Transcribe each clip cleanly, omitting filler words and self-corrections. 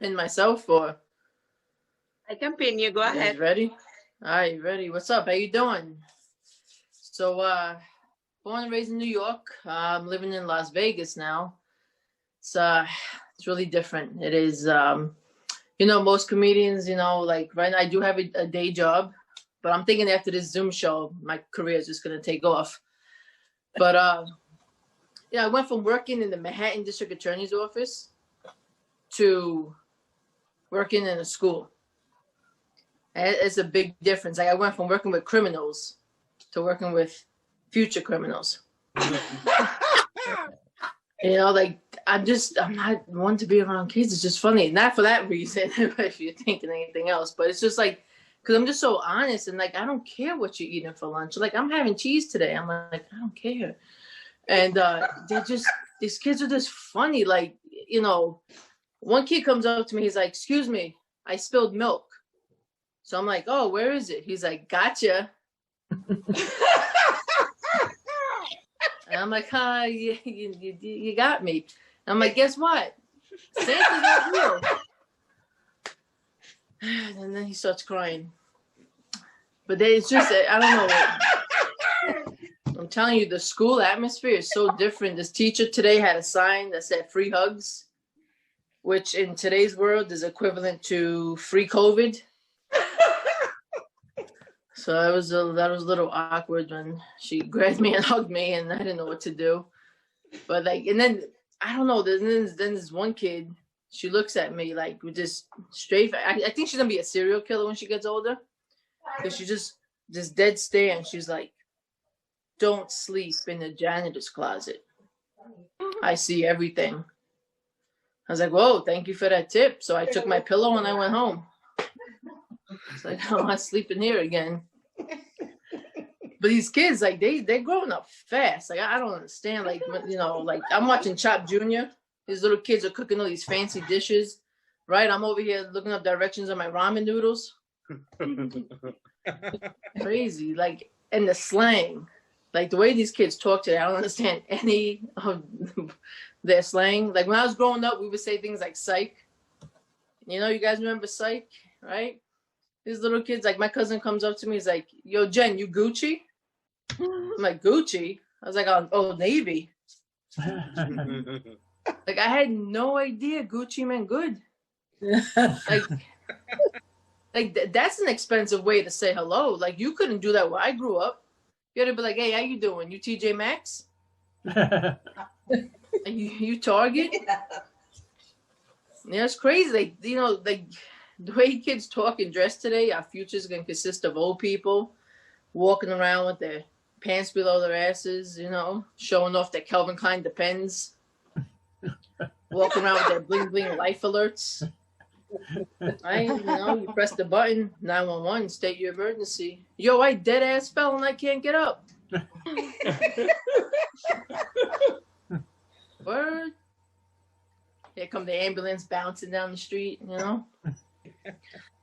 And myself, or I can pin you. Go ahead. ready? All right, ready. What's up? How you doing? So, born and raised in New York. I'm living in Las Vegas now. It's really different. It is, most comedians, like right now I do have a day job, but I'm thinking after this Zoom show, my career is just gonna take off. But I went from working in the Manhattan District Attorney's office to working in a school. And it's a big difference. Like I went from working with criminals to working with future criminals. Like I'm not one to be around kids. It's just funny. Not for that reason, if you're thinking anything else, but it's just like, because I'm just so honest and like, I don't care what you're eating for lunch. Like I'm having cheese today. I'm like, I don't care. And these kids are just funny. Like, one kid comes up to me. He's like, excuse me, I spilled milk. So I'm like, oh, where is it? He's like, gotcha. And I'm like, you got me. And I'm like, guess what? Santa's not real. And then he starts crying. But it's just, I don't know. I'm telling you, the school atmosphere is so different. This teacher today had a sign that said free hugs, which in today's world is equivalent to free COVID. So that was a little awkward when she grabbed me and hugged me, and I didn't know what to do. But like, and then I don't know. Then there's one kid. She looks at me like with just straight. I think she's gonna be a serial killer when she gets older, because she just dead stare, and she's like, "Don't sleep in the janitor's closet. I see everything." I was like, "Whoa, thank you for that tip." So I took my pillow and I went home. It's like, I don't want to sleep in here again. But these kids, like they're growing up fast. Like I don't understand. Like like I'm watching Chop Jr. These little kids are cooking all these fancy dishes, right? I'm over here looking up directions on my ramen noodles. Crazy, like, and the slang, like the way these kids talk today, I don't understand any of their slang. Like when I was growing up, we would say things like "psych." You guys remember "psych," right? These little kids, like my cousin comes up to me, he's like, "Yo, Jen, you Gucci?" I'm like, "Gucci?" I was like, "Oh, Navy." Like I had no idea Gucci meant good. Like that's an expensive way to say hello. Like you couldn't do that where I grew up. You had to be like, "Hey, how you doing? You TJ Maxx? you Target?" Yeah, it's crazy. Like like the way kids talk and dress today, our future is going to consist of old people walking around with their pants below their asses, showing off their Calvin Klein Depends, walking around with their bling bling life alerts. Right? You press the button, 911, state your emergency. Yo, I dead ass fell and I can't get up. Word. Here come the ambulance bouncing down the street,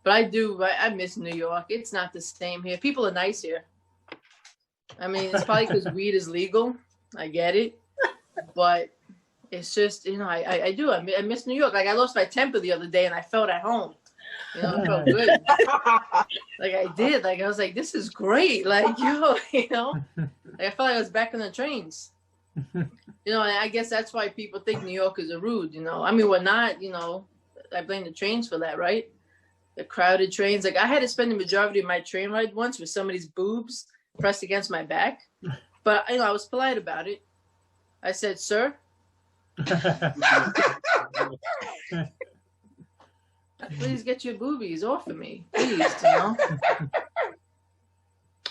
But I miss New York. It's not the same here. People are nice here. I mean, it's probably because weed is legal. I get it. But it's just, I do. I miss New York. Like, I lost my temper the other day and I felt at home. It felt good. Like, I did. Like, I was like, this is great. Like, like, I felt like I was back on the trains. And I guess that's why people think New Yorkers are rude, I mean, we're not, I blame the trains for that, right? The crowded trains. Like I had to spend the majority of my train ride once with somebody's boobs pressed against my back. But I was polite about it. I said, "Sir, please get your boobies off of me, please."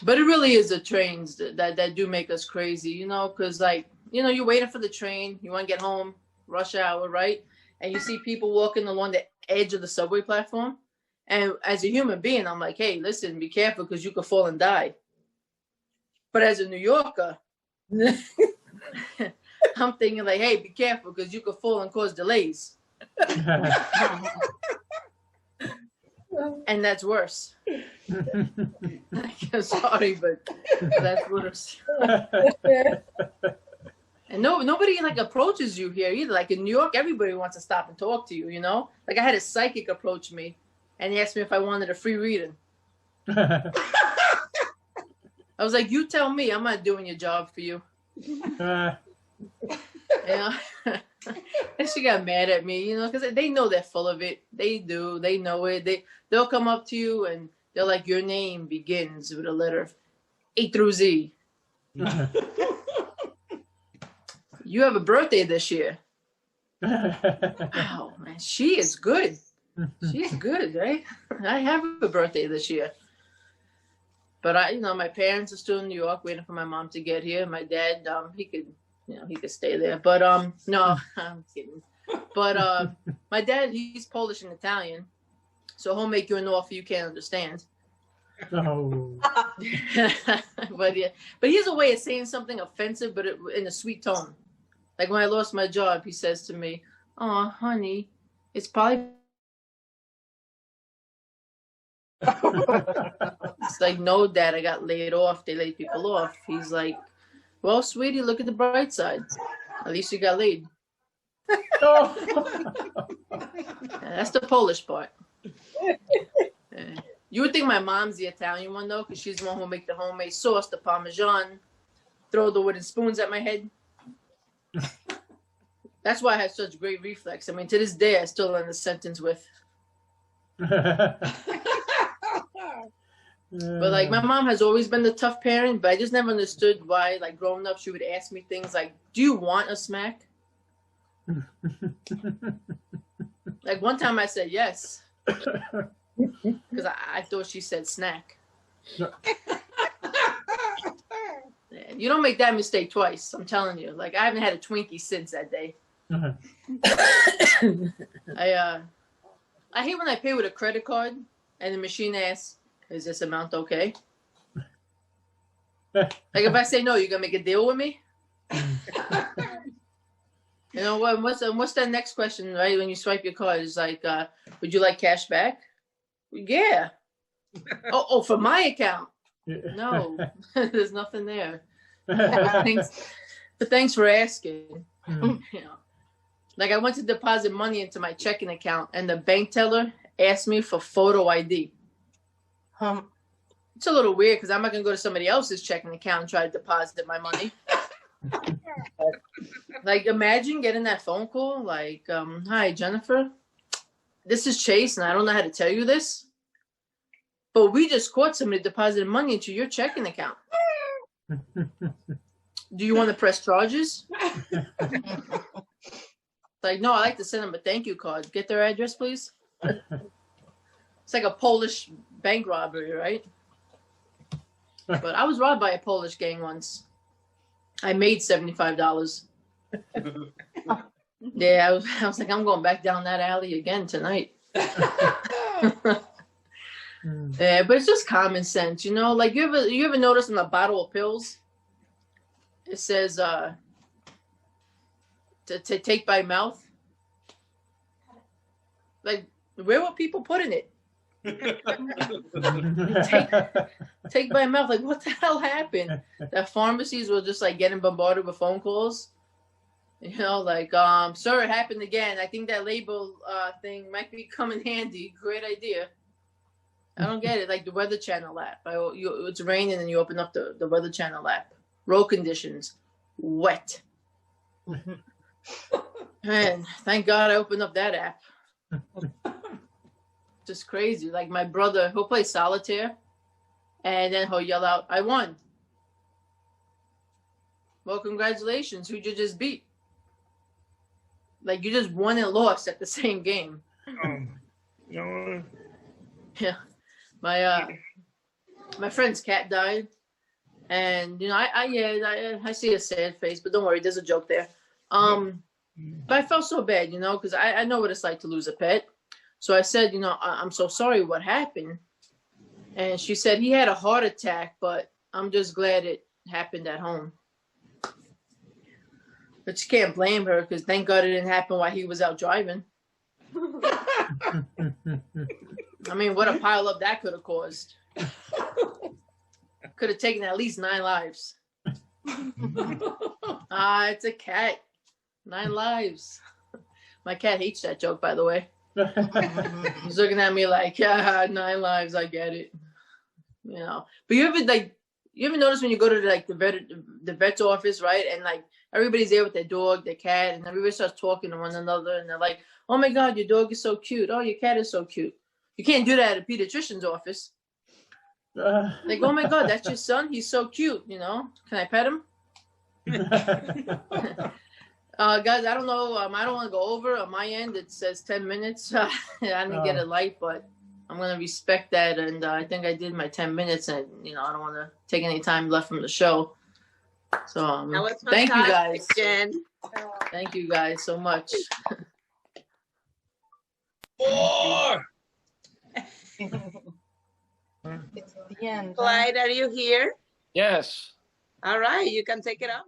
But it really is the trains that do make us crazy, because like, you're waiting for the train, you want to get home, rush hour, right? And you see people walking along the edge of the subway platform. And as a human being, I'm like, hey, listen, be careful because you could fall and die. But as a New Yorker, I'm thinking like, hey, be careful because you could fall and cause delays. And that's worse. I'm sorry, but that's worse. And nobody like approaches you here either. Like in New York, everybody wants to stop and talk to you, you know? Like I had a psychic approach me and he asked me if I wanted a free reading. I was like, you tell me, I'm not doing your job for you. You know? And she got mad at me, you know, because they know they're full of it. They do. They know it. They'll come up to you and they're like, your name begins with a letter A through Z. You have a birthday this year. Wow, man, she is good. She's good, right? I have a birthday this year. But my parents are still in New York waiting for my mom to get here. My dad, he could stay there. But no, I'm kidding. But my dad, he's Polish and Italian. So he'll make you an offer you can't understand. Oh. But he has a way of saying something offensive, but in a sweet tone. Like when I lost my job, he says to me, "Oh, honey, it's probably." It's like, no, Dad, I got laid off. They laid people off. He's like, well, sweetie, look at the bright side. At least you got laid. That's the Polish part. You would think my mom's the Italian one, though, because she's the one who'll make the homemade sauce, the Parmesan, throw the wooden spoons at my head. That's why I have such great reflex. I mean, to this day, I still end the sentence with. But like my mom has always been the tough parent, but I just never understood why, like growing up, she would ask me things like, do you want a smack? Like one time I said yes. Because I thought she said snack. You don't make that mistake twice, I'm telling you. Like I haven't had a Twinkie since that day. I hate when I pay with a credit card and the machine asks, is this amount okay? Like if I say no, you're gonna make a deal with me? You know what? What's that next question, right? When you swipe your card, it's like, would you like cash back? Yeah. Oh, for my account? No, there's nothing there. But thanks for asking. You know, like I went to deposit money into my checking account, and the bank teller asked me for photo ID. It's a little weird because I'm not gonna go to somebody else's checking account and try to deposit my money. Like imagine getting that phone call like, hi Jennifer, this is Chase and I don't know how to tell you this, but we just caught somebody depositing money into your checking account. Do you want to press charges? Like, no, I like to send them a thank you card. Get their address, please. It's like a Polish bank robbery, right? But I was robbed by a Polish gang once. I made $75. Yeah, I was like, I'm going back down that alley again tonight. Yeah, but it's just common sense, you know. Like you ever notice on the bottle of pills, it says to take by mouth. Like where were people putting it? Take by mouth. Like what the hell happened? That pharmacies were just like getting bombarded with phone calls. You know, like sir, it happened again. I think that label thing might be coming handy. Great idea. I don't get it. Like the Weather Channel app. It's raining and you open up the Weather Channel app. Road conditions, wet. Man, thank God I opened up that app. Just crazy. Like my brother, he'll play solitaire and then he'll yell out, I won. Well, congratulations. Who'd you just beat? Like you just won and lost at the same game. No. Yeah. My friend's cat died. And you know, I see a sad face, but don't worry, there's a joke there. But I felt so bad, you know, because I know what it's like to lose a pet. So I said, you know, I'm so sorry, what happened? And she said he had a heart attack, but I'm just glad it happened at home. But you can't blame her because thank God it didn't happen while he was out driving. I mean, what a pile up that could have caused. Could have taken at least 9 lives. It's a cat. 9 lives. My cat hates that joke, by the way. He's looking at me like, yeah, 9 lives. I get it. You know. But you ever notice when you go to the vet's office, right? And like everybody's there with their dog, their cat, and everybody starts talking to one another, and they're like, "Oh my God, your dog is so cute. Oh, your cat is so cute." You can't do that at a pediatrician's office. Like, "Oh my God, that's your son? He's so cute." You know? Can I pet him? Guys, I don't know. I don't want to go over. On my end, it says 10 minutes. I didn't get a light, but I'm going to respect that. And I think I did my 10 minutes, and, you know, I don't want to take any time left from the show. So thank you guys. Jen. Thank you guys so much. More. It's the end. Clyde, are you here? Yes. All right, you can take it over.